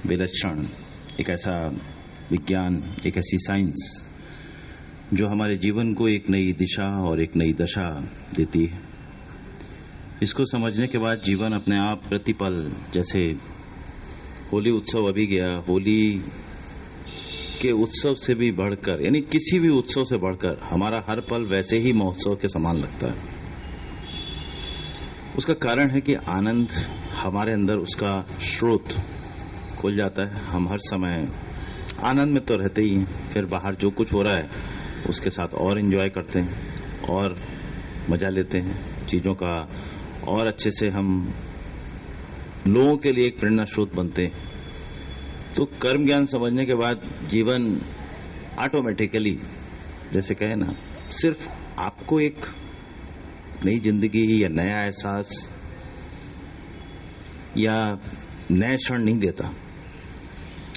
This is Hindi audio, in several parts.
विलक्षण, एक ऐसा विज्ञान, एक ऐसी साइंस जो हमारे जीवन को एक नई दिशा और एक नई दशा देती है। इसको समझने के बाद जीवन अपने आप प्रतिपल, जैसे होली उत्सव अभी गया, होली के उत्सव से भी बढ़कर, यानी किसी भी उत्सव से बढ़कर हमारा हर पल वैसे ही महोत्सव के समान लगता है। उसका कारण है कि आनंद हमारे अंदर, उसका स्रोत खुल जाता है। हम हर समय आनंद में तो रहते ही हैं, फिर बाहर जो कुछ हो रहा है उसके साथ और एंजॉय करते हैं और मजा लेते हैं चीजों का, और अच्छे से हम लोगों के लिए एक प्रेरणा स्रोत बनते हैं। तो कर्म ज्ञान समझने के बाद जीवन ऑटोमेटिकली, जैसे कहे ना, सिर्फ आपको एक नई जिंदगी या नया एहसास या नए क्षण नहीं देता।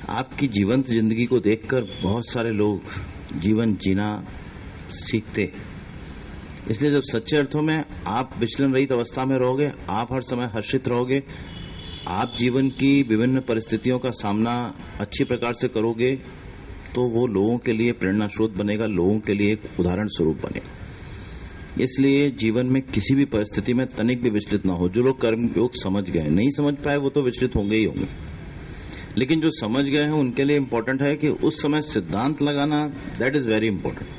आपकी जीवंत जिंदगी को देखकर बहुत सारे लोग जीवन जीना सीखते। इसलिए जब सच्चे अर्थों में आप विचलन रहित अवस्था में रहोगे, आप हर समय हर्षित रहोगे, आप जीवन की विभिन्न परिस्थितियों का सामना अच्छी प्रकार से करोगे, तो वो लोगों के लिए प्रेरणा स्रोत बनेगा, लोगों के लिए एक उदाहरण स्वरूप बनेगा। इसलिए जीवन में किसी भी परिस्थिति में तनिक भी विचलित ना हो। जो लोग कर्म योग समझ गए, नहीं समझ पाए वो तो विचलित होंगे ही होंगे, लेकिन जो समझ गए हैं उनके लिए इंपॉर्टेंट है कि उस समय सिद्धांत लगाना, दैट इज वेरी इंपॉर्टेंट।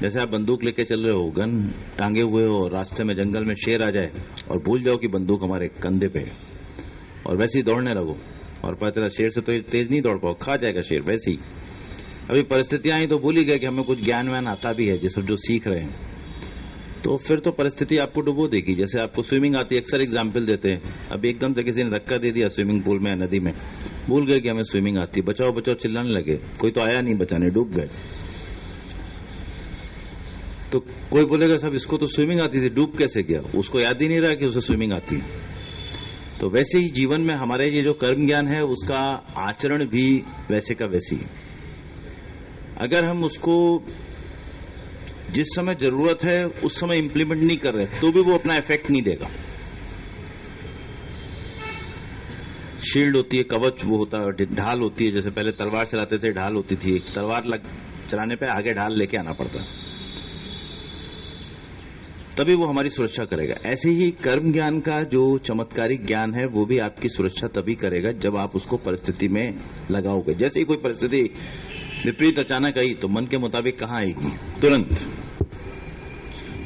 जैसे आप बंदूक लेके चल रहे हो, गन टांगे हुए हो, रास्ते में जंगल में शेर आ जाए और भूल जाओ कि बंदूक हमारे कंधे पे है, और वैसे ही दौड़ने लगो, और पता चला शेर से तो तेज नहीं दौड़ पाओ, खा जाएगा शेर। वैसे ही अभी परिस्थितियां आई तो भूल ही गए कि हमें कुछ ज्ञान व्यान आता भी है, जिस जो सीख रहे हैं, तो फिर तो परिस्थिति आपको डुबो देगी। जैसे आपको स्विमिंग आती है, अक्सर एग्जाम्पल देते हैं, अब एकदम से किसी ने धक्का दे दिया स्विमिंग पूल में, नदी में, भूल गए कि हमें स्विमिंग आती है, बचाओ बचाओ चिल्लाने लगे, कोई तो आया नहीं बचाने, डूब गए। तो कोई बोलेगा साहब इसको तो स्विमिंग आती थी, डूब कैसे गया? उसको याद ही नहीं रहा कि उसे स्विमिंग आती है। तो वैसे ही जीवन में हमारे ये जो कर्म ज्ञान है, उसका आचरण भी वैसे का वैसी है। अगर हम उसको जिस समय जरूरत है उस समय इंप्लीमेंट नहीं कर रहे, तो भी वो अपना इफेक्ट नहीं देगा। शील्ड होती है, कवच वो होता है, ढाल होती है, जैसे पहले तलवार चलाते थे, ढाल होती थी, तलवार चलाने पे आगे ढाल लेके आना पड़ता है, तभी वो हमारी सुरक्षा करेगा। ऐसे ही कर्म ज्ञान का जो चमत्कारिक ज्ञान है, वो भी आपकी सुरक्षा तभी करेगा जब आप उसको परिस्थिति में लगाओगे। जैसे ही कोई परिस्थिति विपरीत अचानक आई तो मन के मुताबिक कहाँ आएगी? तुरंत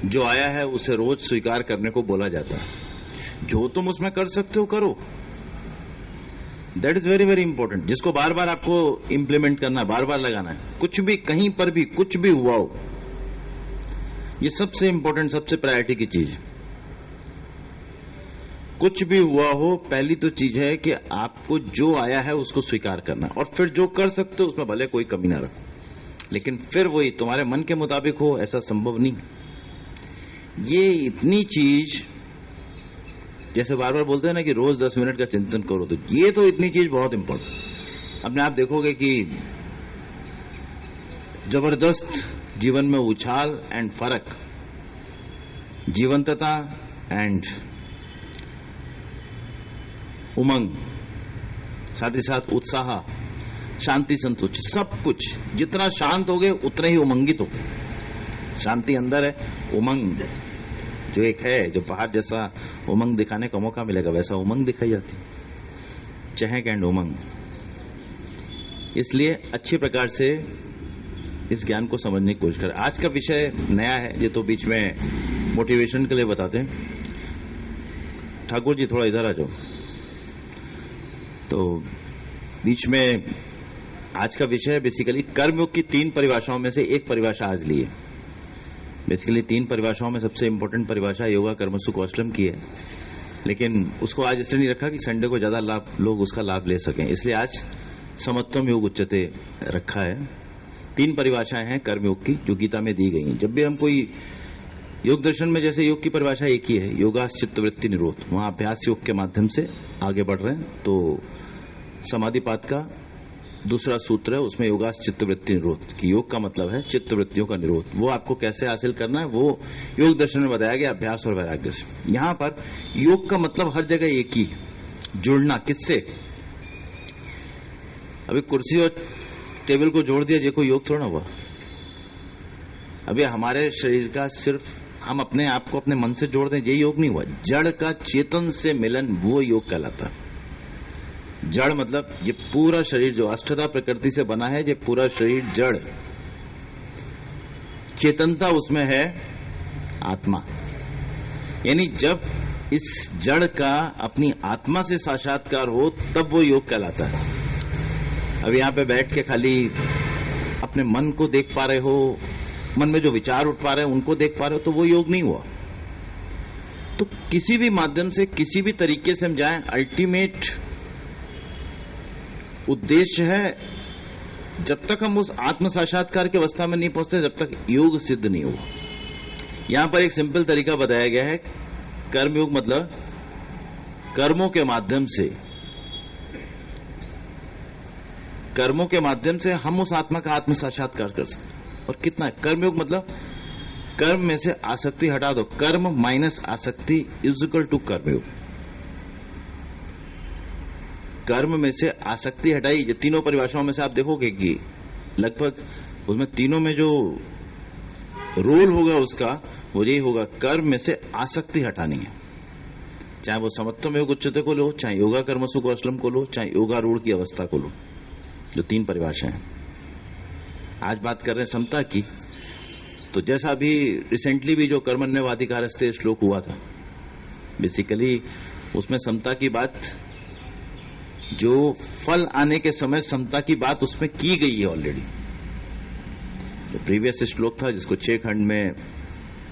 जो आया है उसे रोज स्वीकार करने को बोला जाता है। जो तुम उसमें कर सकते हो करो, that is very very important. जिसको बार बार आपको इंप्लीमेंट करना है, बार बार लगाना है, कुछ भी कहीं पर भी कुछ भी हुआ हो, ये सबसे इंपॉर्टेंट, सबसे प्रायोरिटी की चीज। कुछ भी हुआ हो, पहली तो चीज है कि आपको जो आया है उसको स्वीकार करना, और फिर जो कर सकते हो उसमें भले कोई कमी ना रखो, लेकिन फिर वही तुम्हारे मन के मुताबिक हो, ऐसा संभव नहीं। ये इतनी चीज, जैसे बार बार बोलते हैं ना कि रोज 10 मिनट का चिंतन करो, तो ये तो इतनी चीज बहुत इंपॉर्टेंट। अपने आप देखोगे कि जबरदस्त जीवन में उछाल एंड फर्क, जीवंतता एंड उमंग, साथ ही साथ उत्साह, शांति, संतुष्टि, सब कुछ। जितना शांत होगे उतने ही उमंगित हो। शांति अंदर है, उमंग जो एक है, जो बाहर जैसा उमंग दिखाने का मौका मिलेगा वैसा उमंग दिखाई जाती, चहक एंड उमंग। इसलिए अच्छी प्रकार से इस ज्ञान को समझने की कोशिश करें। आज का विषय नया है, ये तो बीच में मोटिवेशन के लिए बताते हैं। ठाकुर जी थोड़ा इधर आ जाओ। तो बीच में आज का विषय बेसिकली कर्मयोग की 3 परिभाषाओं में से एक परिभाषा आज ली है। बेसिकली 3 परिभाषाओं में सबसे इंपॉर्टेंट परिभाषा योगा कर्मसु कौशलम की है, लेकिन उसको आज इसलिए नहीं रखा कि संडे को ज्यादा लोग उसका लाभ ले सकें, इसलिए आज समत्वम योग उच्यते रखा है। 3 परिभाषाएं हैं कर्मयोग की जो गीता में दी गई हैं। जब भी हम कोई योग दर्शन में, जैसे योग की परिभाषा एक ही है, योगास चित्तवृत्ति निरोध, वहां अभ्यास योग के माध्यम से आगे बढ़ रहे हैं। तो समाधिपाद का दूसरा सूत्र है, उसमें योगास चित्तवृत्ति निरोध की, योग का मतलब है चित्तवृत्तियों का निरोध। वो आपको कैसे हासिल करना है वो योग दर्शन में बताया गया, अभ्यास और वैराग्य से। यहां पर योग का मतलब हर जगह एक ही, जुड़ना। किससे? अभी कुर्सी और टेबल को जोड़ दिया, ये कोई योग थोड़ा ना हुआ। अभी हमारे शरीर का सिर्फ हम अपने आप को अपने मन से जोड़ दें, ये योग नहीं हुआ। जड़ का चेतन से मिलन, वो योग कहलाता है। जड़ मतलब ये पूरा शरीर जो अष्टधा प्रकृति से बना है, ये पूरा शरीर जड़, चेतनता उसमें है आत्मा। यानी जब इस जड़ का अपनी आत्मा से साक्षात्कार हो तब वो योग कहलाता है। अब यहां पे बैठ के खाली अपने मन को देख पा रहे हो, मन में जो विचार उठ पा रहे हैं उनको देख पा रहे हो, तो वो योग नहीं हुआ। तो किसी भी माध्यम से, किसी भी तरीके से हम जाएं, अल्टीमेट उद्देश्य है, जब तक हम उस आत्म साक्षात्कार की अवस्था में नहीं पहुंचते, जब तक योग सिद्ध नहीं हुआ। यहां पर एक सिंपल तरीका बताया गया है। कर्मयोग मतलब कर्मों के माध्यम से हम उस आत्मा का आत्म साक्षात्कार कर सकते। और कितना है कर्मयोग मतलब कर्म में से आसक्ति हटा दो, कर्म माइनस आसक्ति इज इक्वल टू कर्मयोग। कर्म में से आसक्ति हटाई, ये तीनों परिभाषाओं में से आप देखोगे कि लगभग उसमें तीनों में जो रोल होगा उसका वो यही होगा, कर्म में से आसक्ति हटानी है। चाहे वो समत्वम योग उच्चते को लो, चाहे योगा कर्मसु कौशलम को लो, चाहे योगारूढ़ की अवस्था को लो, जो तीन परिभाषाएं हैं। आज बात कर रहे हैं समता की। तो जैसा अभी रिसेंटली भी जो कर्मण्यवाधिकारस्ते श्लोक हुआ था, बेसिकली उसमें समता की बात, जो फल आने के समय समता की बात उसमें की गई है ऑलरेडी। जो प्रीवियस श्लोक था जिसको 6 खंड में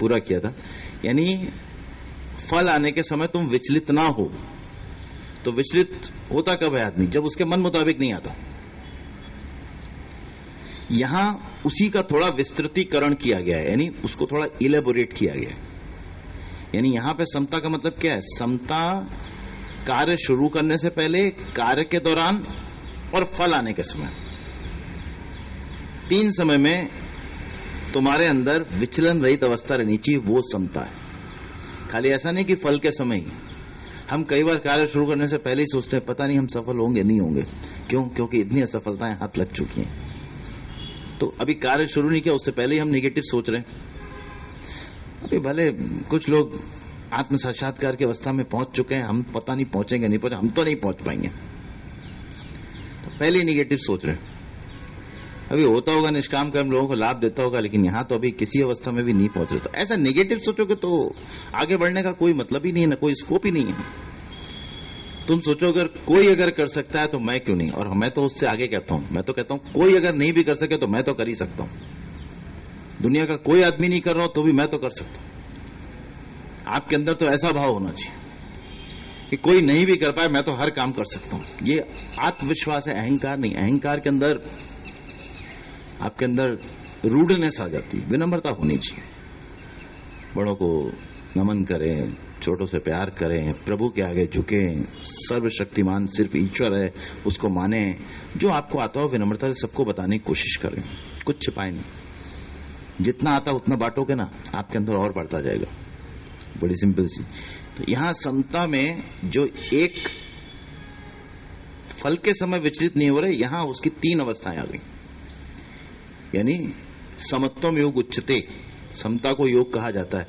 पूरा किया था, यानी फल आने के समय तुम विचलित ना हो। तो विचलित होता कब है आदमी? जब उसके मन मुताबिक नहीं आता। यहां उसी का थोड़ा विस्तृतीकरण किया गया है, यानी उसको थोड़ा इलेबोरेट किया गया है। यानी यहां पे समता का मतलब क्या है? समता कार्य शुरू करने से पहले, कार्य के दौरान और फल आने के समय, 3 समय में तुम्हारे अंदर विचलन रहित अवस्था रहनी चाहिए, वो समता है। खाली ऐसा नहीं कि फल के समय ही। हम कई बार कार्य शुरू करने से पहले ही सोचते हैं पता नहीं हम सफल होंगे नहीं होंगे। क्यों? क्योंकि इतनी असफलताएं हाथ लग चुकी हैं। तो अभी कार्य शुरू नहीं किया, उससे पहले ही हम नेगेटिव सोच रहे हैं। अभी भले कुछ लोग आत्म साक्षात्कार की अवस्था में पहुंच चुके हैं, हम पता नहीं पहुंचेंगे नहीं पहुंचे, हम तो नहीं पहुंच पाएंगे, तो पहले ही नेगेटिव सोच रहे हैं। अभी होता होगा निष्काम कर्म लोगों को लाभ देता होगा, लेकिन यहां तो अभी किसी अवस्था में भी नहीं पहुंच रहे। तो ऐसा नेगेटिव सोचोगे तो आगे बढ़ने का कोई मतलब ही नहीं है, ना कोई स्कोप ही नहीं है। तुम सोचो अगर कोई अगर कर सकता है तो मैं क्यों नहीं? और मैं तो उससे आगे कहता हूं, मैं तो कहता हूं कोई अगर नहीं भी कर सके तो मैं तो कर ही सकता हूं। दुनिया का कोई आदमी नहीं कर रहा हो तो भी मैं तो कर सकता हूं। आपके अंदर तो ऐसा भाव होना चाहिए कि कोई नहीं भी कर पाए मैं तो हर काम कर सकता हूं। ये आत्मविश्वास है, अहंकार नहीं। अहंकार के अंदर आपके अंदर रूडनेस आ जाती है, विनम्रता होनी चाहिए। बड़ों को नमन करें, छोटों से प्यार करें, प्रभु के आगे झुकें, सर्वशक्तिमान सिर्फ ईश्वर है उसको माने। जो आपको आता हो विनम्रता से सबको बताने की कोशिश करें, कुछ छिपाए नहीं। जितना आता उतना बांटोगे ना, आपके अंदर और बढ़ता जाएगा। बड़ी सिंपल सी। तो यहां समता में जो एक फल के समय विचलित नहीं हो रहे, यहां उसकी 3 अवस्थाएं आ गई। यानी समत्वम योग उच्चते, समता को योग कहा जाता है।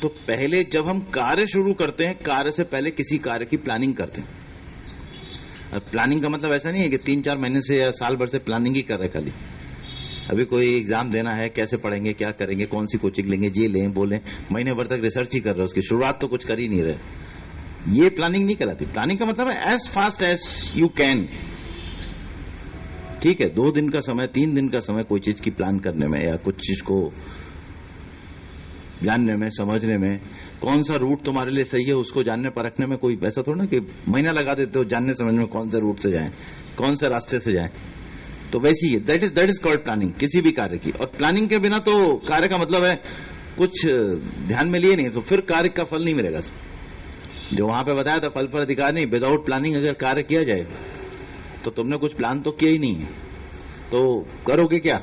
तो पहले जब हम कार्य शुरू करते हैं, कार्य से पहले किसी कार्य की प्लानिंग करते हैं। अब प्लानिंग का मतलब ऐसा नहीं है कि 3-4 महीने से या साल भर से प्लानिंग ही कर रहे खाली। अभी कोई एग्जाम देना है, कैसे पढ़ेंगे, क्या करेंगे, कौन सी कोचिंग लेंगे, ये लें वो लें, महीने भर तक रिसर्च ही कर रहे हो, उसकी शुरुआत तो कुछ कर ही नहीं रहे। ये प्लानिंग नहीं कहलाती। प्लानिंग का मतलब है as fast as you can. ठीक है, 2 दिन का समय, 3 दिन का समय कोई चीज की प्लान करने में या कुछ चीज को जानने में, समझने में, कौन सा रूट तुम्हारे लिए सही है उसको जानने परखने में। कोई ऐसा थोड़ा ना कि महीना लगा देते हो जानने समझने में कौन से रूट से जाएं, कौन से रास्ते से जाएं। तो वैसी ही दैट इज कॉल्ड प्लानिंग किसी भी कार्य की। और प्लानिंग के बिना तो कार्य का मतलब है कुछ ध्यान में लिए नहीं तो फिर कार्य का फल नहीं मिलेगा। जो वहां पे बताया था फल पर अधिकार नहीं, विदाउट प्लानिंग अगर कार्य किया जाए तो तुमने कुछ प्लान तो किया ही नहीं है, तो करोगे क्या?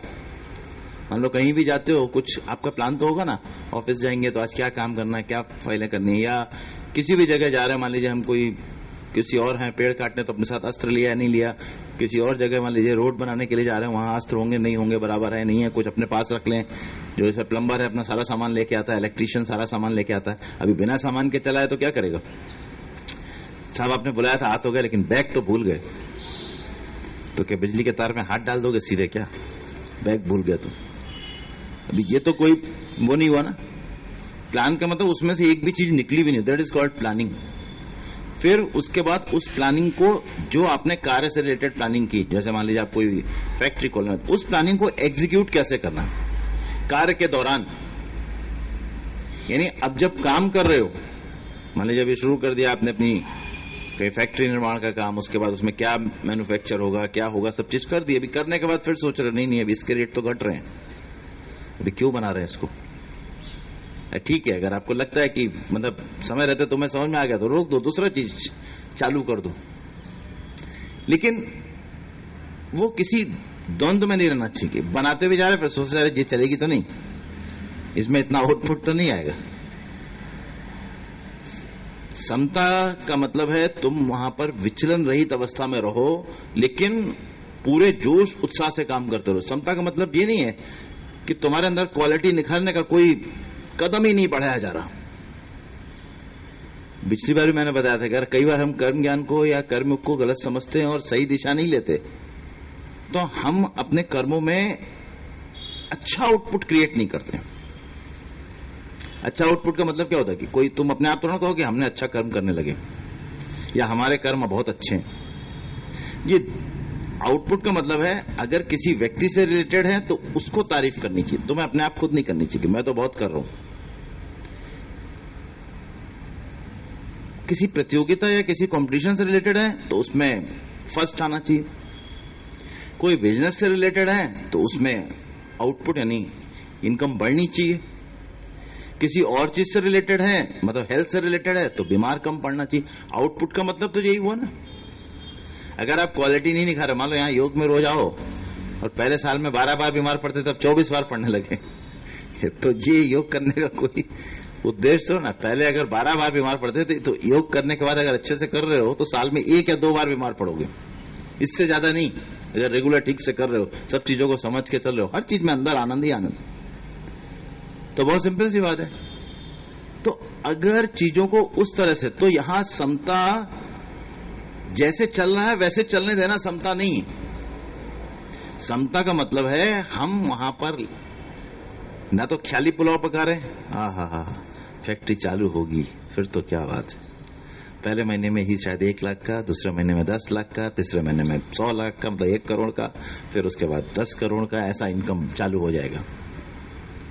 मान लो कहीं भी जाते हो, कुछ आपका प्लान तो होगा ना। ऑफिस जाएंगे तो आज क्या काम करना है, क्या फाइलें करनी है, या किसी भी जगह जा रहे हैं, मान लीजिए हम कोई किसी और हैं पेड़ काटने तो अपने साथ अस्त्र लिया नहीं लिया, किसी और जगह मान लीजिए रोड बनाने के लिए जा रहे हैं वहां अस्त्र होंगे नहीं होंगे बराबर है नहीं है, कुछ अपने पास रख लें। जो जैसे प्लम्बर है अपना सारा सामान लेके आता है, इलेक्ट्रीशियन सारा सामान लेके आता है, अभी बिना सामान के चला है तो क्या करेगा? साहब आपने बुलाया था आ तो गए लेकिन बैग तो भूल गए, तो क्या बिजली के तार में हाथ डाल दोगे सीधे? क्या बैग भूल गए तो अभी ये तो कोई वो नहीं हुआ ना। प्लान का मतलब उसमें से एक भी चीज निकली भी नहीं, दैट इज कॉल्ड प्लानिंग। फिर उसके बाद उस प्लानिंग को जो आपने कार्य से रिलेटेड प्लानिंग की, जैसे मान लीजिए आप कोई फैक्ट्री खोलना, उस प्लानिंग को एग्जीक्यूट कैसे करना कार्य के दौरान। यानी अब जब काम कर रहे हो, मान लीजिए अभी शुरू कर दिया आपने अपनी कहीं फैक्ट्री निर्माण का काम, उसके बाद उसमें क्या मैन्युफैक्चर होगा क्या होगा सब चीज कर दी। अभी करने के बाद फिर सोच रहे नहीं अभी इसके रेट तो घट रहे हैं, अभी क्यों बना रहे हैं इसको? ठीक है, अगर आपको लगता है कि मतलब समय रहते तो मैं समझ में आ गया तो रोक दो, दूसरा चीज चालू कर दो, लेकिन वो किसी द्वंद्व में नहीं रहना चाहिए। बनाते हुए जा रहे फिर सोच रहे ये चलेगी तो नहीं, इसमें इतना आउटपुट तो नहीं आएगा। समता का मतलब है तुम वहां पर विचलन रहित अवस्था में रहो लेकिन पूरे जोश उत्साह से काम करते रहो। समता का मतलब ये नहीं है कि तुम्हारे अंदर क्वालिटी निखारने का कोई कदम ही नहीं बढ़ाया जा रहा। पिछली बार भी मैंने बताया था अगर कई बार हम कर्म ज्ञान को या कर्म को गलत समझते हैं और सही दिशा नहीं लेते तो हम अपने कर्मों में अच्छा आउटपुट क्रिएट नहीं करते। अच्छा आउटपुट का मतलब क्या होता है कि कोई तुम अपने आप तो ना कहो कि हमने अच्छा कर्म करने लगे या हमारे कर्म बहुत अच्छे हैं। ये आउटपुट का मतलब है अगर किसी व्यक्ति से रिलेटेड है तो उसको तारीफ करनी चाहिए, तुम्हें अपने आप खुद नहीं करनी चाहिए कि मैं तो बहुत कर रहा हूं। किसी प्रतियोगिता या किसी कंपटीशन से रिलेटेड है तो उसमें फर्स्ट आना चाहिए। कोई बिजनेस से रिलेटेड है तो उसमें आउटपुट यानी इनकम बढ़नी चाहिए। किसी और चीज से रिलेटेड है मतलब हेल्थ से रिलेटेड है तो बीमार कम पड़ना चाहिए। आउटपुट का मतलब तो यही हुआ ना। अगर आप क्वालिटी नहीं निखा रहे, मान लो यहाँ योग में रोज आओ और पहले साल में 12 बार बीमार पड़ते तब 24 बार पड़ने लगे तो ये योग करने का कोई उद्देश्य तो ना। पहले अगर 12 बार बीमार पड़ते थे तो योग करने के बाद अगर अच्छे से कर रहे हो तो साल में 1 या 2 बार बीमार पड़ोगे, इससे ज्यादा नहीं। अगर रेगुलर ठीक से कर रहे हो, सब चीजों को समझ के चल रहे हो, हर चीज में अंदर आनंद ही आनंद, तो बहुत सिंपल सी बात है। तो अगर चीजों को उस तरह से, तो यहां समता जैसे चल रहा है वैसे चलने देना समता नहीं है। समता का मतलब है हम वहां पर ना तो ख्याली पुलाव पका रहे, हा फैक्ट्री चालू होगी फिर तो क्या बात है, पहले महीने में ही शायद 1 लाख का, दूसरे महीने में 10 लाख का, तीसरे महीने में 100 लाख का, मतलब 1 करोड़ का, फिर उसके बाद 10 करोड़ का, ऐसा इनकम चालू हो जाएगा।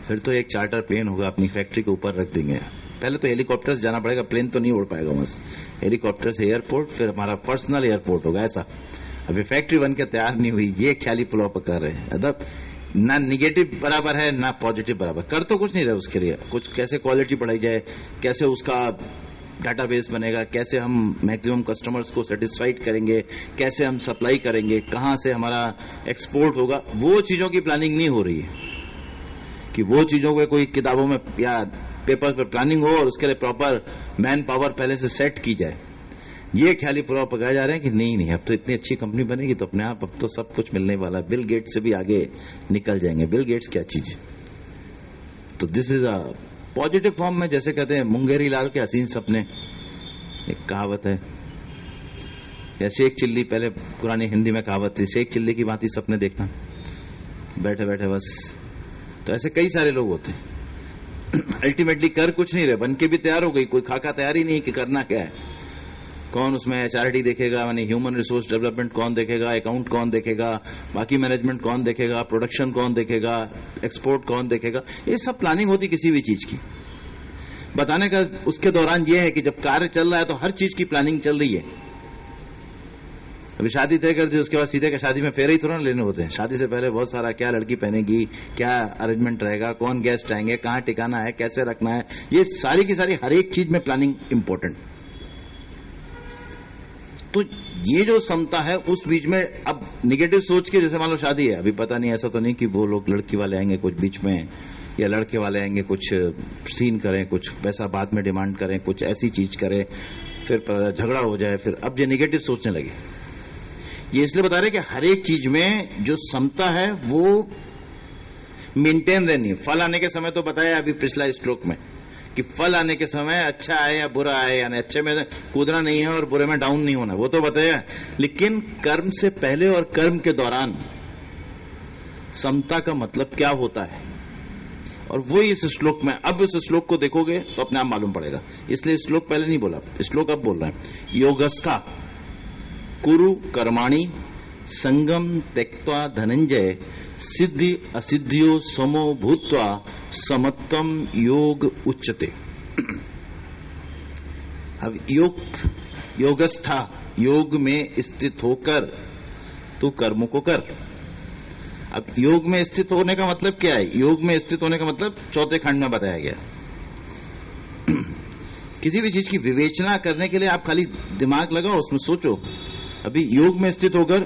फिर तो एक चार्टर प्लेन होगा, अपनी फैक्ट्री के ऊपर रख देंगे। पहले तो हेलीकॉप्टर से जाना पड़ेगा, प्लेन तो नहीं उड़ पाएगा वहां से। हेलीकॉप्टर से एयरपोर्ट, फिर हमारा पर्सनल एयरपोर्ट होगा। ऐसा अभी फैक्ट्री बन के तैयार नहीं हुई, ये ख्याली पुलाव पका रहे हैं। मतलब ना निगेटिव बराबर है ना पॉजिटिव बराबर, कर तो कुछ नहीं रहे उसके लिए। कुछ कैसे क्वालिटी बढ़ाई जाए, कैसे उसका डाटाबेस बनेगा, कैसे हम मैक्सिमम कस्टमर्स को सेटिस्फाइड करेंगे, कैसे हम सप्लाई करेंगे, कहां से हमारा एक्सपोर्ट होगा, वो चीजों की प्लानिंग नहीं हो रही है। कि वो चीजों को कोई किताबों में या पेपर्स पर प्लानिंग हो और उसके लिए प्रॉपर मैन पावर पहले से सेट की जाए। ये ख्याली पुलाव पकाए जा रहे हैं कि नहीं अब तो इतनी अच्छी कंपनी बनेगी तो अपने आप अब तो सब कुछ मिलने वाला, बिल गेट्स से भी आगे निकल जाएंगे। बिल गेट्स क्या चीज है? तो this is a positive form में, जैसे कहते हैं मुंगेरी लाल के हसीन सपने, एक कहावत है। या शेख चिल्ली, पहले पुरानी हिंदी में कहावत थी, शेख चिल्ली की भांति सपने देखना बैठे बैठे बस। तो ऐसे कई सारे लोग होते हैं अल्टीमेटली कर कुछ नहीं रहे, बन के भी तैयार हो गई, कोई खाका तैयार ही नहीं कि करना क्या है। कौन उसमें एचआरडी देखेगा, यानी ह्यूमन रिसोर्स डेवलपमेंट कौन देखेगा, अकाउंट कौन देखेगा, बाकी मैनेजमेंट कौन देखेगा, प्रोडक्शन कौन देखेगा, एक्सपोर्ट कौन देखेगा, ये सब प्लानिंग होती किसी भी चीज की। बताने का उसके दौरान ये है कि जब कार्य चल रहा है तो हर चीज की प्लानिंग चल रही है। अभी शादी तय कर दी, उसके बाद सीधे के शादी में फेरे ही थोड़ा लेने होते हैं। शादी से पहले बहुत सारा, क्या लड़की पहनेगी, क्या अरेंजमेंट रहेगा, कौन गेस्ट आएंगे, कहां टिकाना है, कैसे रखना है, ये सारी की सारी हर एक चीज में प्लानिंग इंपॉर्टेंट। तो ये जो समता है उस बीच में, अब निगेटिव सोच के, जैसे मान लो शादी है, अभी पता नहीं, ऐसा तो नहीं कि वो लोग लड़की वाले आएंगे कुछ बीच में या लड़के वाले आएंगे कुछ सीन करें, कुछ पैसा बाद में डिमांड करें, कुछ ऐसी चीज करें, फिर झगड़ा हो जाए, फिर अब ये नेगेटिव सोचने लगे। ये इसलिए बता रहे कि हर एक चीज में जो समता है वो मेंटेन रहनी है। फल आने के समय तो बताया अभी पिछला श्लोक में कि फल आने के समय अच्छा आए या बुरा आए, यानी अच्छे में कूदना नहीं है और बुरे में डाउन नहीं होना, वो तो बताया। लेकिन कर्म से पहले और कर्म के दौरान समता का मतलब क्या होता है, और वो इस श्लोक में, अब इस श्लोक को देखोगे तो अपने आप मालूम पड़ेगा। इसलिए श्लोक पहले नहीं बोला, श्लोक अब बोल रहे हैं। योगस्था कुरु कर्माणि संगम त्यक्त्वा धनंजय सिद्धि असिद्धियो समो भूत्वा समत्तम योग उच्यते। अब योगस्था, योग में स्थित होकर तू कर्मों को कर। अब योग में स्थित होने का मतलब क्या है? योग में स्थित होने का मतलब चौथे खंड में बताया गया। किसी भी चीज की विवेचना करने के लिए आप खाली दिमाग लगाओ, उसमें सोचो। अभी योग में स्थित होकर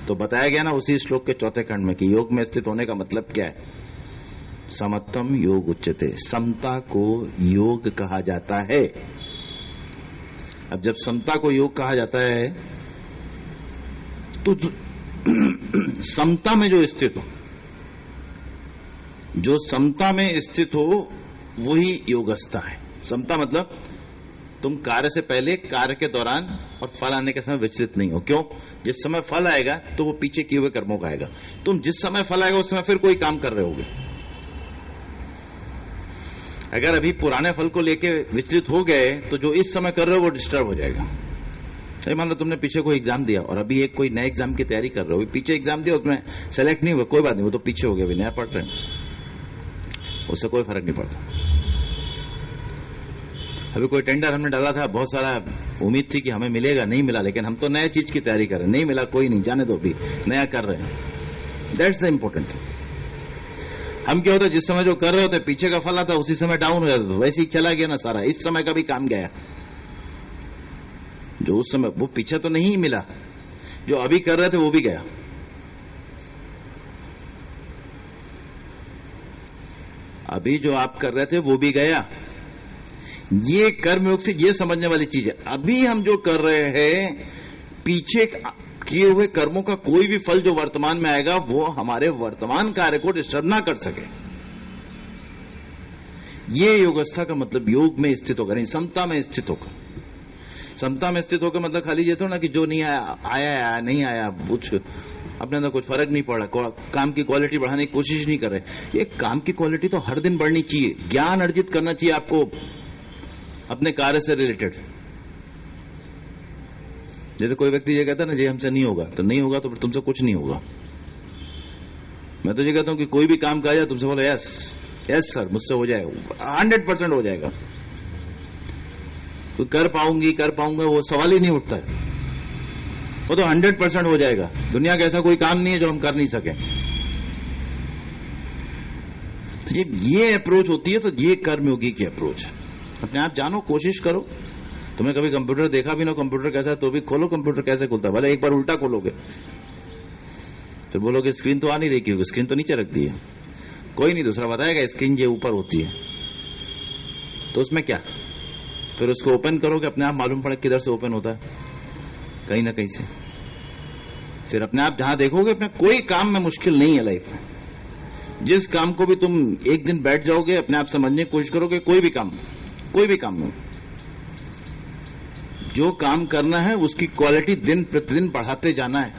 तो बताया गया ना उसी श्लोक के चौथे खंड में कि योग में स्थित होने का मतलब क्या है। समत्तम योग उच्यते, समता को योग कहा जाता है। अब जब समता को योग कहा जाता है तो समता में जो स्थित हो, जो समता में स्थित हो वही योगस्था है। समता मतलब तुम कार्य से पहले, कार्य के दौरान और फल आने के समय विचलित नहीं हो। क्यों? जिस समय फल आएगा तो वो पीछे किए हुए कर्मों का आएगा। तुम जिस समय फल आएगा उस समय फिर कोई काम कर रहे होगे। अगर अभी पुराने फल को लेके विचलित हो गए तो जो इस समय कर रहे हो वो डिस्टर्ब हो जाएगा। सही मान लो तुमने पीछे कोई एग्जाम दिया और अभी एक कोई नए एग्जाम की तैयारी कर रहे हो, पीछे एग्जाम दिया उसमें सेलेक्ट नहीं हुआ, कोई बात नहीं, वो तो पीछे हो गया, अभी नया पढ़ रहे हैं, उससे कोई फर्क नहीं पड़ता। अभी कोई टेंडर हमने डाला था, बहुत सारा उम्मीद थी कि हमें मिलेगा, नहीं मिला, लेकिन हम तो नए चीज की तैयारी कर रहे हैं, नहीं मिला कोई नहीं, जाने दो, भी नया कर रहे हैं। That's the important thing. हम क्या होता है, जिस समय जो कर रहे होते पीछे का फल आता उसी समय डाउन हो जाता, तो वैसे ही चला गया ना सारा, इस समय का भी काम गया। जो उस समय वो पीछे तो नहीं मिला, जो अभी कर रहे थे वो भी गया। अभी जो आप कर रहे थे वो भी गया। ये कर्मयोग से ये समझने वाली चीज है। अभी हम जो कर रहे हैं, पीछे किए हुए कर्मों का कोई भी फल जो वर्तमान में आएगा वो हमारे वर्तमान कार्य को डिस्टर्ब ना कर सके। ये योगस्था का मतलब योग में स्थित होकर, नहीं समता में स्थित होकर। समता में स्थित होकर मतलब खाली ये तो ना कि जो नहीं आया आया, नहीं आया, कुछ अपने अंदर कुछ फर्क नहीं पड़ा, काम की क्वालिटी बढ़ाने की कोशिश नहीं कर रहे। ये काम की क्वालिटी तो हर दिन बढ़नी चाहिए। ज्ञान अर्जित करना चाहिए आपको अपने कार्य से रिलेटेड। जैसे कोई व्यक्ति ये कहता है ना, जी हमसे नहीं होगा, तो नहीं होगा तो फिर तुमसे कुछ नहीं होगा। मैं तो ये कहता हूं कि कोई भी काम कहा जाए तुमसे बोलो यस यस सर, मुझसे हो जाएगा, 100% हो जाएगा। तो कर पाऊंगा वो सवाल ही नहीं उठता है, वो तो 100% हो जाएगा। दुनिया का ऐसा कोई काम नहीं है जो हम कर नहीं सके। तो ये अप्रोच होती है, तो ये कर्मयोगी की अप्रोच है। अपने आप जानो, कोशिश करो। तुम्हें कभी कंप्यूटर देखा भी ना, कंप्यूटर कैसा है, तो भी खोलो कंप्यूटर कैसे खुलता है। भले एक बार उल्टा खोलोगे फिर बोलोगे स्क्रीन तो आ नहीं रही, क्योंकि स्क्रीन तो नीचे रख दी है। कोई नहीं दूसरा बताएगा स्क्रीन ये ऊपर होती है, तो उसमें क्या, फिर उसको ओपन करोगे, अपने आप मालूम पड़े किधर से ओपन होता है, कहीं ना कहीं से। फिर अपने आप जहां देखोगे, अपने कोई काम में मुश्किल नहीं है लाइफ में। जिस काम को भी तुम एक दिन बैठ जाओगे, अपने आप समझने की कोशिश करोगे, कोई भी काम हो, जो काम करना है उसकी क्वालिटी दिन प्रतिदिन बढ़ाते जाना है।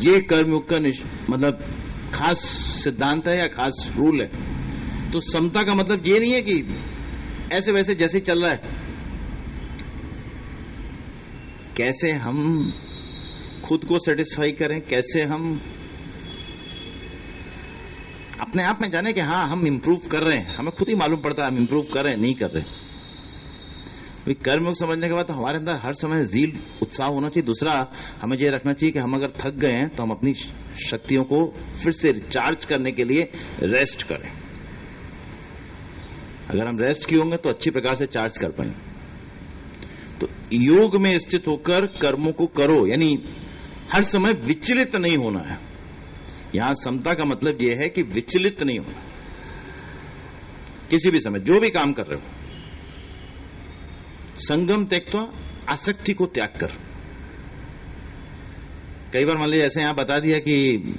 ये कर्मयोग का मतलब खास सिद्धांत है या खास रूल है। तो समता का मतलब ये नहीं है कि ऐसे वैसे जैसे चल रहा है। कैसे हम खुद को सेटिस्फाई करें, कैसे हम अपने आप में जाने कि हाँ हम इंप्रूव कर रहे हैं, हमें खुद ही मालूम पड़ता है हम इंप्रूव कर रहे हैं नहीं कर रहे। कर्मयोग समझने के बाद तो हमारे अंदर हर समय जील उत्साह होना चाहिए। दूसरा, हमें ये रखना चाहिए कि हम अगर थक गए हैं तो हम अपनी शक्तियों को फिर से रिचार्ज करने के लिए रेस्ट करें। अगर हम रेस्ट किए होंगे तो अच्छी प्रकार से चार्ज कर पाएंगे। तो योग में स्थित होकर कर्मों को करो, यानी हर समय विचलित नहीं होना है। यहां समता का मतलब यह है कि विचलित नहीं होना, किसी भी समय जो भी काम कर रहे हो। संगम त्यक्त्वा आसक्ति को त्याग कर। कई बार मान लीजिए ऐसे यहां बता दिया कि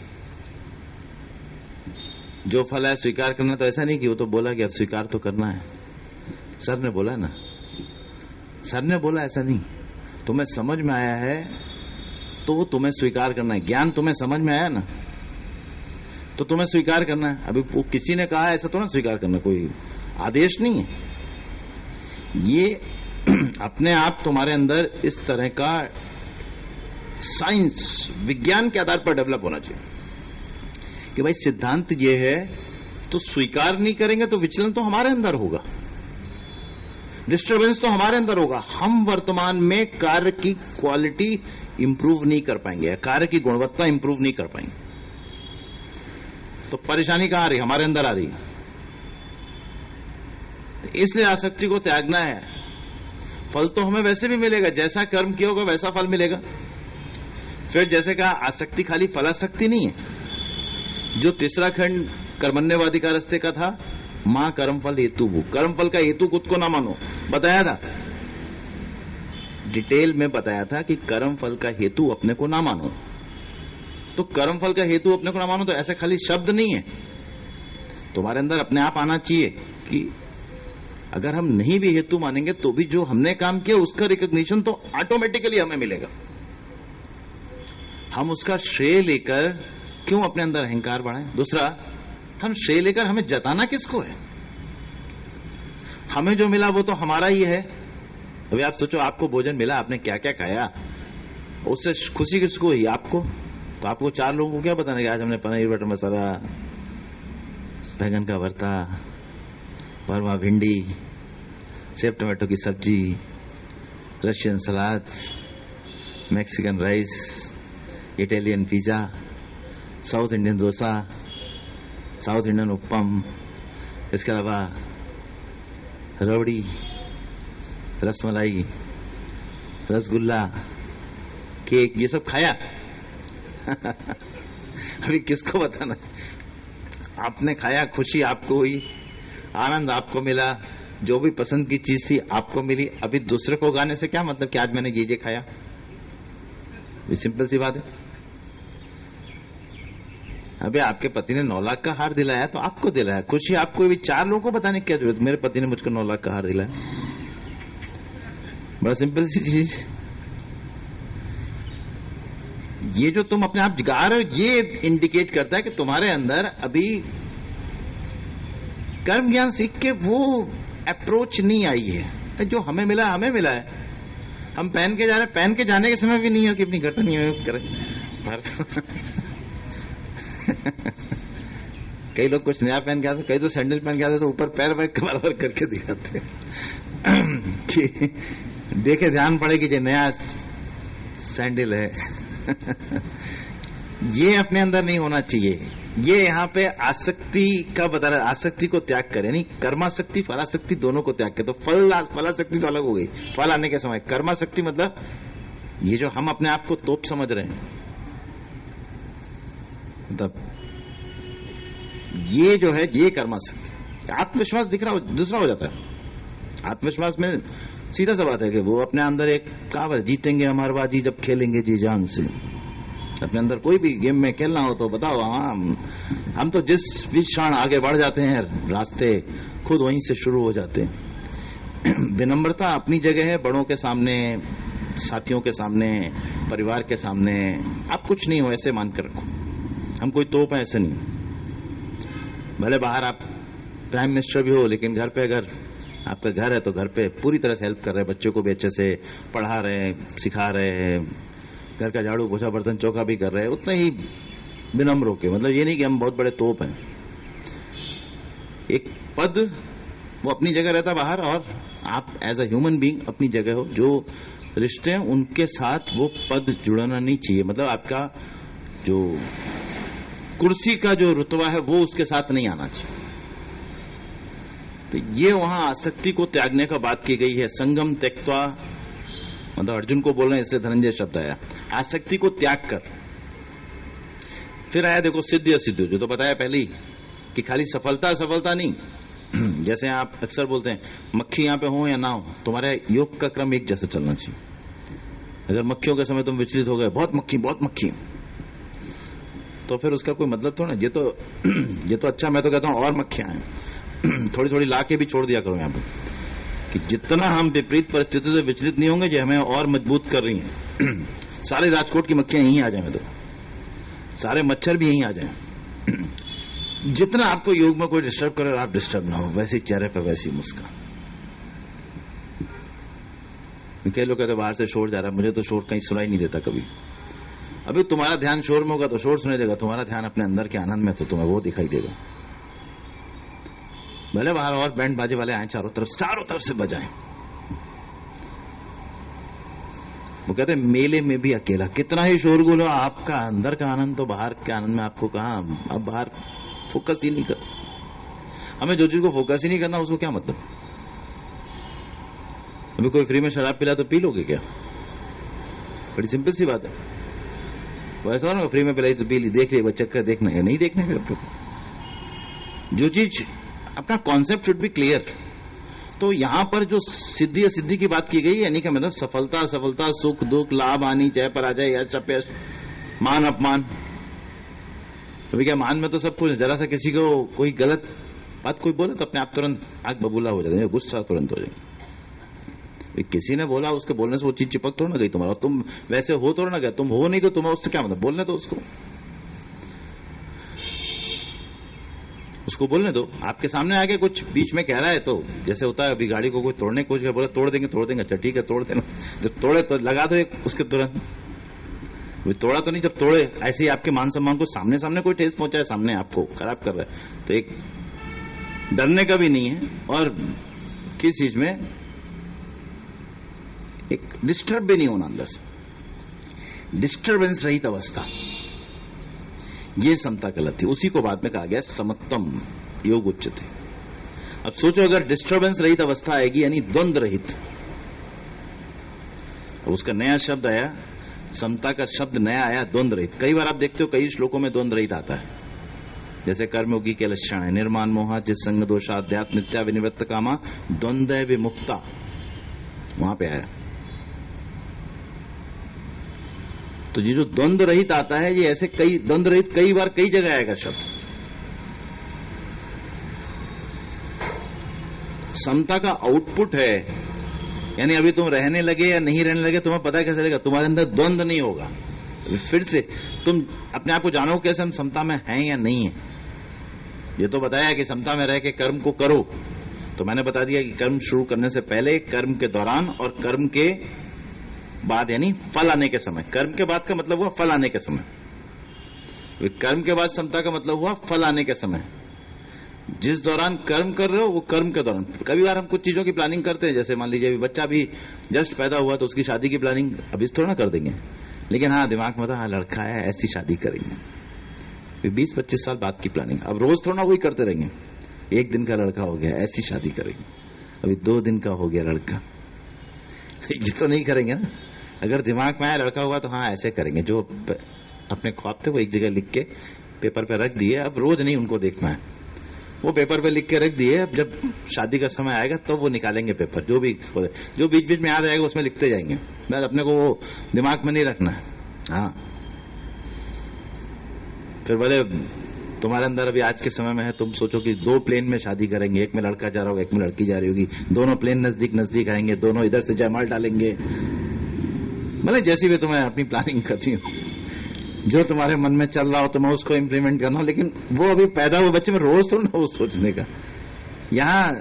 जो फल है स्वीकार करना, तो ऐसा नहीं कि वो तो बोला गया स्वीकार तो करना है, सर ने बोला ना, सर ने बोला, ऐसा नहीं। तुम्हें समझ में आया है तो वो तुम्हें स्वीकार करना है। ज्ञान तुम्हें समझ में आया ना तो तुम्हें स्वीकार करना है। अभी वो किसी ने कहा ऐसा तो ना स्वीकार करना, कोई आदेश नहीं है। ये अपने आप तुम्हारे अंदर इस तरह का साइंस, विज्ञान के आधार पर डेवलप होना चाहिए कि भाई सिद्धांत ये है तो स्वीकार नहीं करेंगे तो विचलन तो हमारे अंदर होगा, डिस्टर्बेंस तो हमारे अंदर होगा। हम वर्तमान में कार्य की क्वालिटी इंप्रूव नहीं कर पाएंगे, कार्य की गुणवत्ता इंप्रूव नहीं कर पाएंगे। तो परेशानी कहां आ रही? हमारे अंदर आ रही है। तो इसलिए आसक्ति को त्यागना है। फल तो हमें वैसे भी मिलेगा, जैसा कर्म किया होगा वैसा फल मिलेगा। फिर जैसे कहा, आसक्ति खाली फलासक्ति नहीं है। जो तीसरा खंड कर्मण्यवादी का रास्ते का था, मां कर्मफल हेतु, कर्मफल का हेतु खुद को ना मानो, बताया था, डिटेल में बताया था कि कर्मफल का हेतु अपने को ना मानो। तो कर्मफल का हेतु अपने को ना मानो तो ऐसे खाली शब्द नहीं है, तुम्हारे अंदर अपने आप आना चाहिए कि अगर हम नहीं भी हेतु मानेंगे तो भी जो हमने काम किया उसका रिकॉग्निशन तो ऑटोमेटिकली हमें मिलेगा। हम उसका श्रेय लेकर क्यों अपने अंदर अहंकार बढ़ाएं? दूसरा, हम श्रेय लेकर हमें जताना किसको है? हमें जो मिला वो तो हमारा ही है। अभी आप सोचो, आपको भोजन मिला, आपने क्या क्या खाया, उससे खुशी किसको हुई? आपको। तो आपको 4 लोगों को क्या बताना कि आज हमने पनीर बटर मसाला, बैंगन का भरता, भरवा भिंडी, सेब टमाटो की सब्जी, Russian salad, Mexican rice, Italian pizza, South Indian dosa, South Indian upma, इसके अलावा रबड़ी, रसमलाई, रसगुल्ला, केक, ये सब खाया। अभी किसको बताना? आपने खाया, खुशी आपको हुई, आनंद आपको मिला, जो भी पसंद की चीज थी आपको मिली। अभी दूसरे को गाने से क्या मतलब कि आज मैंने ये खाया? ये सिंपल सी बात है। अभी आपके पति ने 9 लाख का हार दिलाया तो आपको दिलाया, खुशी आपको भी। 4 लोगों को बताने की क्या जरूरत? मेरे पति ने मुझको 9 लाख का हार दिलाया, बड़ा सिंपल सी चीज। ये जो तुम अपने आप गा रहे हो ये इंडिकेट करता है कि तुम्हारे अंदर अभी कर्म ज्ञान सीख के वो अप्रोच नहीं आई है। जो हमें मिला हमें मिला है, हम पहन के जा रहे हैं, पहन के जाने के समय भी नहीं हो कि अपनी घर तो नहीं हो करें। कई लोग कुछ नया पहन के आते, कई तो सैंडल पहन के आते तो ऊपर पैर बैग बराबर करके दिखाते कि देखे ध्यान पड़े कि ये नया सैंडल है। ये अपने अंदर नहीं होना चाहिए। ये यहाँ पे आसक्ति का बता रहा है, आसक्ति को त्याग करे, यानी कर्माशक्ति फलाशक्ति दोनों को त्याग करे। तो फलाशक्ति तो अलग हो गई, फल आने के समय। कर्माशक्ति मतलब ये जो हम अपने आप को तोप समझ रहे हैं, मतलब ये जो है ये कर्माशक्ति। आत्मविश्वास दिख रहा दूसरा हो जाता है। आत्मविश्वास में सीधा सा बात है कि वो अपने अंदर एक कहावत, जीतेंगे हमारे बाजी जब खेलेंगे जी जान से। अपने अंदर कोई भी गेम में खेलना हो तो बताओ, हम तो जिस भी क्षण आगे बढ़ जाते हैं रास्ते खुद वहीं से शुरू हो जाते हैं। विनम्रता अपनी जगह है, बड़ों के सामने, साथियों के सामने, परिवार के सामने आप कुछ नहीं हो ऐसे मानकर रखो। हम कोई तोप है ऐसे नहीं। भले बाहर आप प्राइम मिनिस्टर भी हो, लेकिन घर पे अगर आपका घर है तो घर पे पूरी तरह से हेल्प कर रहे हैं, बच्चों को भी अच्छे से पढ़ा रहे हैं, सिखा रहे हैं, घर का झाड़ू पोछा बर्तन चौका भी कर रहे हैं, उतना ही विनम्र होके। मतलब ये नहीं कि हम बहुत बड़े तोप हैं। एक पद वो अपनी जगह रहता बाहर, और आप एज अ ह्यूमन बीइंग अपनी जगह हो। जो रिश्ते हैं उनके साथ वो पद जुड़ना नहीं चाहिए। मतलब आपका जो कुर्सी का जो रुतबा है वो उसके साथ नहीं आना चाहिए। तो ये वहां आसक्ति को त्यागने का बात की गई है। संगम त्यक्त्वा, मतलब अर्जुन को बोल रहे हैं, इससे धनंजय शब्द आया, आसक्ति को त्याग कर। फिर आया देखो सिद्धि असिद्धि, जो तो बताया पहले ही कि खाली सफलता नहीं, जैसे आप अक्सर बोलते हैं मक्खी यहाँ पे हो या ना हो, तुम्हारे योग का क्रम एक जैसा चलना चाहिए। अगर मक्खियों के समय तुम विचलित हो गए, बहुत मक्खी, तो फिर उसका कोई मतलब थोड़ा ना। ये तो अच्छा, मैं तो कहता हूं और मक्खियां हैं थोड़ी थोड़ी ला के भी छोड़ दिया करो यहाँ पे, कि जितना हम विपरीत परिस्थितियों से विचलित नहीं होंगे जो हमें और मजबूत कर रही हैं सारे राजकोट की मक्खियां यहीं आ जाए, तो सारे मच्छर भी यहीं आ जाए जितना आपको योग में कोई डिस्टर्ब करे और आप डिस्टर्ब ना हो, वैसे चेहरे पर वैसी मुस्कान। कई लोग कहते बाहर से शोर जा रहा है, मुझे तो शोर कहीं सुनाई नहीं देता कभी। अभी तुम्हारा ध्यान शोर में होगा तो शोर सुनाई देगा, तुम्हारा ध्यान अपने अंदर के आनंद में तो तुम्हें वो दिखाई देगा। भले बाहर और बैंड बाजे वाले आए चारों तरफ से बजाएं। वो कहते हैं मेले में भी अकेला, कितना ही शोरगुल हो, आपका अंदर का आनंद तो बाहर के आनंद में आपको कहां, अब बाहर फोकस ही नहीं कर। हमें जो चीज को फोकस ही नहीं करना उसको क्या मतलब। अभी कोई फ्री में शराब पिला तो पी लोगे क्या? बड़ी सिंपल सी बात है। वैसा ना फ्री में पिलाई तो पी ली, देख लिया चक्कर, देखना है नहीं देखने का। जो चीज अपना कॉन्सेप्ट शुड बी क्लियर। तो यहां पर जो सिद्धि असिद्धि की बात की गई, यानी कि मतलब सफलता असफलता, सुख दुख, लाभ हानि, जय पराजय, यश अपयश, मान अपमान। अभी क्या मान में तो सब कुछ, जरा सा किसी को कोई गलत बात कोई बोले तो अपने आप तुरंत आग बबूला हो जाते हैं, गुस्सा तुरंत हो जाए। किसी ने बोला, उसके बोलने से वो चीज चिपक थोड़ा ना गई तुम्हारा, तुम वैसे हो थोड़ा ना गया, तुम हो नहीं तो तुम्हें उससे क्या मतलब, बोलने दो उसको बोलने दो। आपके सामने आके कुछ बीच में कह रहा है तो जैसे होता है, अभी गाड़ी को कोई तोड़ने की कोशिश कर, बोला तोड़ देंगे, अच्छा ठीक है तोड़ देना, जब तोड़े तो लगा दो एक उसके तुरंत। तोड़ा तो नहीं, जब तोड़े ऐसे ही आपके मान सम्मान को सामने कोई ठेस पहुंचाए, सामने आपको खराब कर रहा है, तो एक डरने का भी नहीं है और किस चीज में एक डिस्टर्ब भी नहीं होना अंदर से, डिस्टर्बेंस रहित अवस्था, ये समता गलत थी। उसी को बाद में कहा गया समत्तम योग उच्चते। अब सोचो अगर डिस्टर्बेंस रहित अवस्था आएगी, यानी द्वंद्व रहित, अब उसका नया शब्द आया, समता का शब्द नया आया, द्वंद्व रहित। कई बार आप देखते हो कई श्लोकों में द्वंद्व रहित आता है, जैसे कर्मयोगी के लक्षण है निर्माण मोहा चित्संग दोषाध्यात्म नित्या विनिवृत्त कामा द्वंद्व विमुक्ता, वहां पे आया। तो ये जो द्वंद्व रहित आता है, ये ऐसे कई द्वंद्व रहित कई बार कई जगह आएगा शब्द। समता का आउटपुट है, यानी अभी तुम रहने लगे या नहीं रहने लगे तुम्हें पता कैसे लगेगा, तुम्हारे अंदर द्वंद्व नहीं होगा। फिर से तुम अपने आप को जानो कैसे हम समता में हैं या नहीं है। ये तो बताया कि समता में रह के कर्म को करो, तो मैंने बता दिया कि कर्म शुरू करने से पहले, कर्म के दौरान और कर्म के बाद, यानी फल आने के समय। कर्म के बाद का मतलब हुआ फल आने के समय, कर्म के बाद समता का मतलब हुआ फल आने के समय। जिस दौरान कर्म कर रहे हो वो कर्म के दौरान। कभी बार हम कुछ चीजों की प्लानिंग करते हैं, जैसे मान लीजिए अभी बच्चा भी जस्ट पैदा हुआ तो उसकी शादी की प्लानिंग अभी थोड़ा ना कर देंगे, लेकिन हाँ दिमाग में था हाँ लड़का है ऐसी शादी करेंगे, 20-25 साल बाद की प्लानिंग। अब रोज थोड़ा वही करते रहेंगे, एक दिन का लड़का हो गया ऐसी शादी करेंगे, अभी 2 दिन का हो गया लड़का, ये तो नहीं करेंगे ना। अगर दिमाग में आया लड़का हुआ तो हाँ ऐसे करेंगे। जो अपने ख्वाब थे वो एक जगह लिख के पेपर पे रख दिए, अब रोज नहीं उनको देखना है, वो पेपर पे लिख के रख दिए। अब जब शादी का समय आएगा तो वो निकालेंगे पेपर, जो बीच बीच में याद आएगा उसमें लिखते जाएंगे। बस अपने को वो दिमाग में नहीं रखना है। हाँ फिर भले तुम्हारे अंदर अभी आज के समय में है, तुम सोचो कि 2 प्लेन में शादी करेंगे, एक में लड़का जा रहा होगा एक में लड़की जा रही होगी, दोनों प्लेन नजदीक नजदीक आएंगे, दोनों इधर से जयमाल डालेंगे। मतलब जैसी भी तुम्हें अपनी प्लानिंग करनी हो, जो तुम्हारे मन में चल रहा हो तुम्हें उसको इम्प्लीमेंट करना हो, लेकिन वो अभी पैदा हुए बच्चे में रोज तो ना वो सोचने का। यहाँ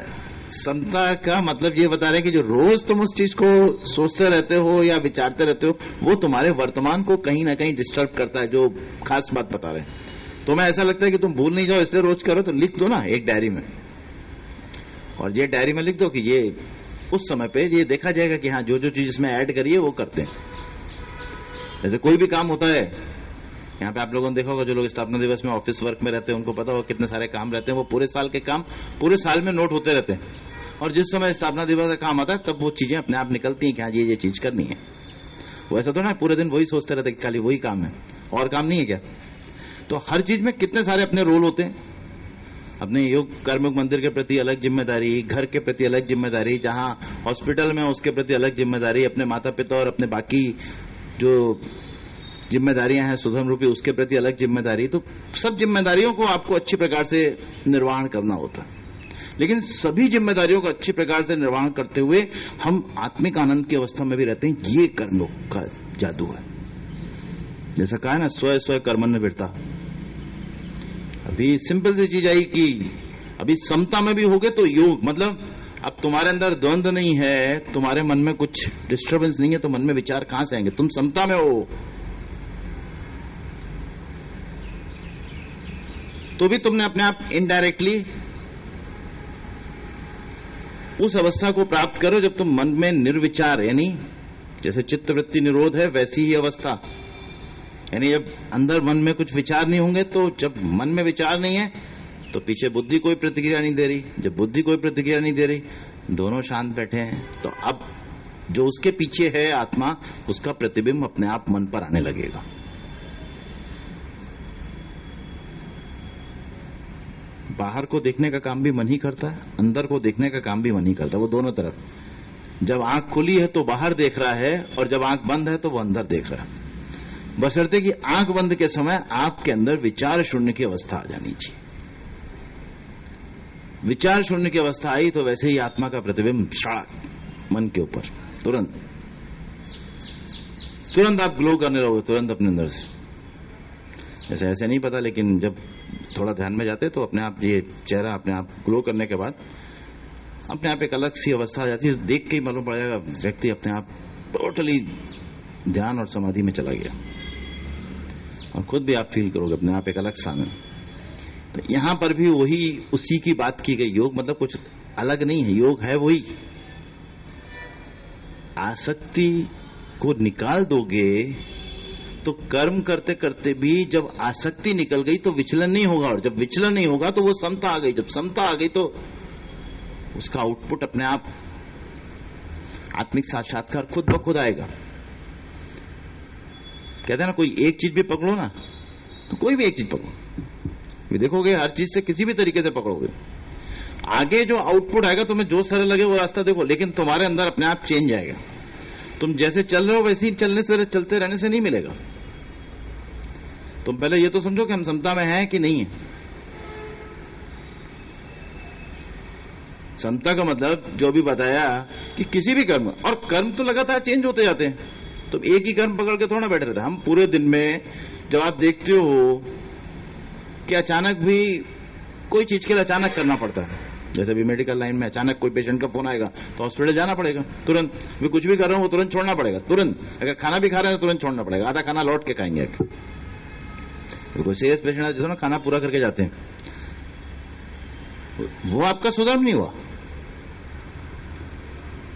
समता का मतलब ये बता रहे कि जो रोज तुम उस चीज को सोचते रहते हो या विचारते रहते हो, वो तुम्हारे वर्तमान को कहीं ना कहीं डिस्टर्ब करता है। जो खास बात बता रहे हैं, तुम्हें ऐसा लगता है कि तुम भूल नहीं जाओ इसलिए रोज करो, तो लिख दो ना एक डायरी में, और ये डायरी में लिख दो कि ये उस समय पे ये देखा जाएगा कि हाँ जो जो चीज इसमें ऐड करिए वो करते हैं। जैसे कोई भी काम होता है, यहाँ पे आप लोगों ने देखा होगा जो लोग स्थापना दिवस में ऑफिस वर्क में रहते हैं उनको पता होगा कितने सारे काम रहते हैं, वो पूरे साल के काम पूरे साल में नोट होते रहते हैं, और जिस समय स्थापना दिवस का काम आता है तब वो चीजें अपने आप निकलती हैं कि हाँ ये चीज करनी है। वैसा तो ना पूरे दिन वही सोचते रहते कि खाली वही काम है और काम नहीं है क्या। तो हर चीज में कितने सारे अपने रोल होते हैं, अपने योग कर्मयोग मंदिर के प्रति अलग जिम्मेदारी, घर के प्रति अलग जिम्मेदारी, जहां हॉस्पिटल में उसके प्रति अलग जिम्मेदारी, अपने माता पिता और अपने बाकी जो जिम्मेदारियां हैं सुधर्म रूपी उसके प्रति अलग जिम्मेदारी। तो सब जिम्मेदारियों को आपको अच्छी प्रकार से निर्वहन करना होता है, लेकिन सभी जिम्मेदारियों को अच्छी प्रकार से निर्वहन करते हुए हम आत्मिक आनंद की अवस्था में भी रहते हैं। ये कर्मयोग का जादू है। जैसा कहा ना, स्वयं स्वयं कर्मण्य निवृत्ता। अभी सिंपल सी चीज आई कि अभी समता में भी होगे तो योग, मतलब अब तुम्हारे अंदर द्वंद्व नहीं है, तुम्हारे मन में कुछ डिस्टर्बेंस नहीं है, तो मन में विचार कहां से आएंगे? तुम समता में हो तो भी तुमने अपने आप इनडायरेक्टली उस अवस्था को प्राप्त करो जब तुम मन में निर्विचार, यानी जैसे चित्तवृत्ति निरोध है वैसी ही अवस्था, यानी जब अंदर मन में कुछ विचार नहीं होंगे। तो जब मन में विचार नहीं है तो पीछे बुद्धि कोई प्रतिक्रिया नहीं दे रही, जब बुद्धि कोई प्रतिक्रिया नहीं दे रही, दोनों शांत बैठे हैं, तो अब जो उसके पीछे है आत्मा, उसका प्रतिबिंब अपने आप मन पर आने लगेगा। बाहर को देखने का काम भी मन ही करता है, अंदर को देखने का काम भी मन ही करता है, वो दोनों तरफ। जब आंख खुली है तो बाहर देख रहा है, और जब आंख बंद है तो वो अंदर देख रहा है। बशर्ते कि आंख बंद के समय आपके अंदर विचार शून्य की अवस्था आ जानी चाहिए। विचार शून्य की अवस्था आई तो वैसे ही आत्मा का प्रतिबिंब मन के ऊपर तुरंत आप ग्लो करने लगोगे, तुरंत अपने अंदर से। ऐसे ऐसे नहीं पता, लेकिन जब थोड़ा ध्यान में जाते तो अपने आप ये चेहरा अपने आप ग्लो करने के बाद अपने आप एक अलग सी अवस्था आ जाती है। देख के ही मालूम पड़ जाएगा व्यक्ति अपने आप टोटली ध्यान और समाधि में चला गया, और खुद भी आप फील करोगे अपने आप एक अलग स्थान में। तो यहां पर भी वही उसी की बात की गई। योग मतलब कुछ अलग नहीं है, योग है वही। आसक्ति को निकाल दोगे तो कर्म करते करते भी जब आसक्ति निकल गई तो विचलन नहीं होगा, और जब विचलन नहीं होगा तो वो समता आ गई। जब समता आ गई तो उसका आउटपुट अपने आप आत्मिक साक्षात्कार खुद ब खुद आएगा। कहते हैं ना, कोई एक चीज भी पकड़ो ना, तो कोई भी एक चीज पकड़ो, भी देखोगे हर चीज से किसी भी तरीके से पकड़ोगे, आगे जो आउटपुट आएगा तुम्हें जो सरल लगे वो रास्ता देखो, लेकिन तुम्हारे अंदर अपने आप चेंज आएगा। तुम जैसे चल रहे हो वैसे ही चलते रहने से नहीं मिलेगा। तुम पहले ये तो समझो कि हम समता में हैं कि नहीं है। समता का मतलब जो भी बताया कि किसी भी कर्म, और कर्म तो लगातार चेंज होते जाते हैं, तो एक ही कर्म पकड़ के थोड़ा बैठे रहते। हम पूरे दिन में जब आप देखते हो कि अचानक भी कोई चीज के लिए अचानक करना पड़ता है, जैसे भी मेडिकल लाइन में अचानक कोई पेशेंट का फोन आएगा तो हॉस्पिटल जाना पड़ेगा तुरंत। भी कुछ भी कर रहे हो वो तुरंत छोड़ना पड़ेगा, तुरंत। अगर खाना भी खा रहे हैं तो तुरंत छोड़ना पड़ेगा, आधा खाना लौट के खाएंगे। कोई सीरियस पेशेंट है जैसे ना खाना पूरा करके जाते हैं, वो आपका सुधर्म नहीं हुआ।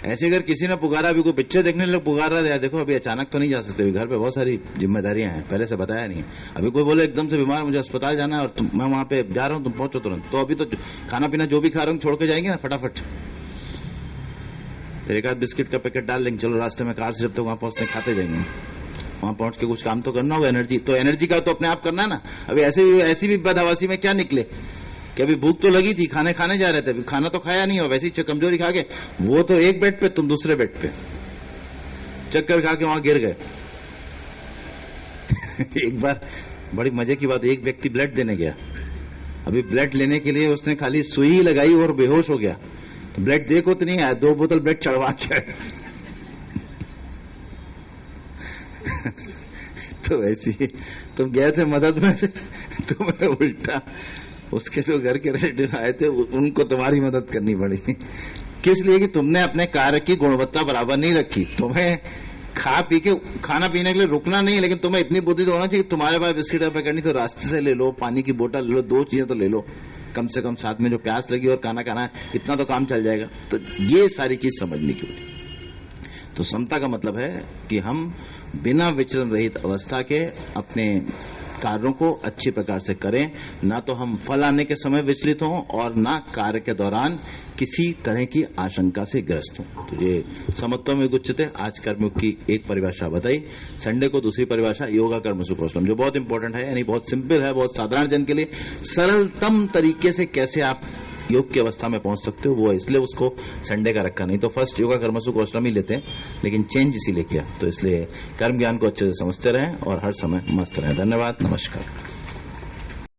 ऐसे अगर किसी ने पुकारा, अभी कोई पिक्चर देखने लोग पुकार रहा है, देखो अभी अचानक तो नहीं जा सकते, घर पे बहुत सारी जिम्मेदारियां हैं, पहले से बताया नहीं। अभी कोई बोले एकदम से बीमार, मुझे अस्पताल जाना है और मैं वहां पे जा रहा हूं, तुम पहुंचो तुरंत, तो अभी तो खाना पीना जो भी खा रहे हो छोड़ के जाएंगे ना फटाफट। फिर एक आध बिस्किट का पैकेट डाल लेंगे, चलो रास्ते में कार से जब तक वहां पहुंचते खाते जाएंगे। वहां पहुंच के कुछ काम तो करना होगा, एनर्जी का तो अपने आप करना है ना। अभी ऐसी भी बदहवासी में क्या निकले कि अभी भूख तो लगी थी, खाने जा रहे थे, अभी खाना तो खाया नहीं, और वैसे ही कमजोरी खा के वो तो एक बेड पे, तुम दूसरे बेड पे, चक्कर खा के वहां गिर गए। एक बार बड़ी मजे की बात, एक व्यक्ति ब्लड देने गया। अभी ब्लड लेने के लिए उसने खाली सुई लगाई और बेहोश हो गया, तो ब्लड देखो तो नहीं आया, 2 बोतल ब्लड चढ़वा के। तो ऐसी तुम गए थे मदद में, तुम्हें उल्टा उसके जो घर के रिलेटिव आए थे उनको तुम्हारी मदद करनी पड़ी। किस लिए? कि तुमने अपने कार्य की गुणवत्ता बराबर नहीं रखी। तुम्हें खा पी के खाना पीने के लिए रुकना नहीं, लेकिन तुम्हें इतनी बुद्धि तो होना चाहिए कि तुम्हारे पास बिस्किट का पैकेट नहीं तो रास्ते से ले लो, पानी की बोतल ले लो, 2 चीजें तो ले लो कम से कम, साथ में जो प्यास लगी और खाना खाना है, इतना तो काम चल जाएगा। तो ये सारी चीज समझने की होती। तो समता का मतलब है कि हम बिना विचलन रहित अवस्था के अपने कार्यों को अच्छी प्रकार से करें, ना तो हम फल आने के समय विचलित हों और ना कार्य के दौरान किसी तरह की आशंका से ग्रस्त हों। तो ये समत्व में गुच्छते आज कर्मयोग की एक परिभाषा बताई। संडे को दूसरी परिभाषा योगा कर्म सुकौशलम, जो बहुत इंपॉर्टेंट है, यानी बहुत सिंपल है, बहुत साधारण जन के लिए सरलतम तरीके से कैसे आप योग की अवस्था में पहुंच सकते हो, वो इसलिए उसको संडे का रखा। नहीं तो फर्स्ट योगा कर्मसु कौशलम ही लेते हैं, लेकिन चेंज इसीलिए किया। तो इसलिए कर्म ज्ञान को अच्छे से समझते रहें और हर समय मस्त रहें। धन्यवाद, नमस्कार।